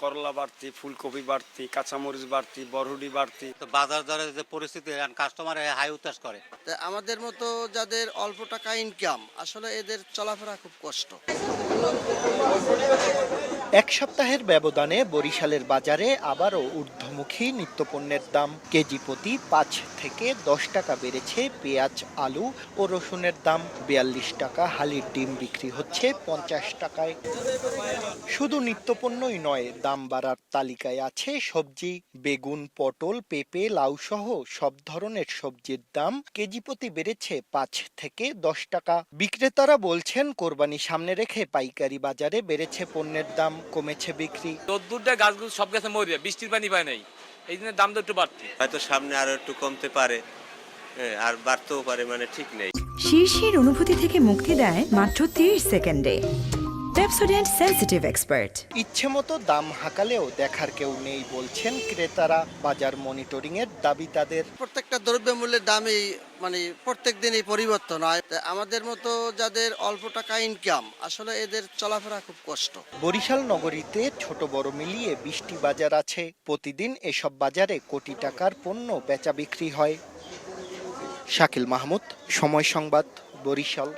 করলা বাড়তি, ফুলকপি বাড়তি, কাঁচামরিচ বাড়তি, বরহুডি বাড়তি। তো বাজার দরের যে পরিস্থিতি কাস্টমার হাই উতাস করে। আমাদের মতো যাদের অল্প টাকা ইনকাম আসলে এদের চলাফেরা খুব কষ্ট। এক সপ্তাহের ব্যবধানে বরিশালের বাজারে আবারও ঊর্ধ্বমুখী নিত্যপণ্যের দাম। কেজি প্রতি ৫ থেকে ১০ টাকা বেড়েছে পেঁয়াজ, আলু ও রসুনের দাম। ৪২ টাকা হালির ডিম বিক্রি হচ্ছে ৫০ টাকায়। শুধু নিত্যপণ্যই নয়, দাম বাড়ার তালিকায় আছে সবজি। বেগুন, পটল, পেঁপে, লাউ সহ সব ধরনের সবজির দাম কেজি প্রতি বেড়েছে ৫ থেকে ১০ টাকা। বিক্রেতারা বলছেন, কোরবানি সামনে রেখে পাইকারি বাজারে বেড়েছে পণ্যের দাম, কমেছে বিক্রি। রোদ্দুরটা গাছগুলো সব গাছে মরে, বৃষ্টির পানি পায় নাই, এই জন্য দামটা একটু বাড়তি। হয়তো সামনে আরো একটু কমতে পারে, আর বাড়তেও পারে, মানে ঠিক নেই। শীর্ষের অনুভূতি থেকে মুক্তি দেয় মাত্র 30 সেকেন্ডে। Pepsodent sensitive expert. ইচ্ছে মতো দাম হাঁকালেও দেখার কেউ নেই বলছেন ক্রেতারা। বাজার মনিটরিং এর দাবি তাদের। প্রত্যেকটা দ্রব্যমূল্যের দামই প্রত্যেক দিনই পরিবর্তন হয়। আমাদের মতো যাদের অল্প টাকা ইনকাম আসলে এদের চলাফেরা খুব কষ্ট। বরিশাল নগরীতে ছোট বড় মিলিয়ে ২০টি বাজার আছে। প্রতিদিন এসব বাজারে কোটি টাকার পণ্য বেচা বিক্রি হয়। শাকিল মাহমুদ, সময় সংবাদ, বরিশাল।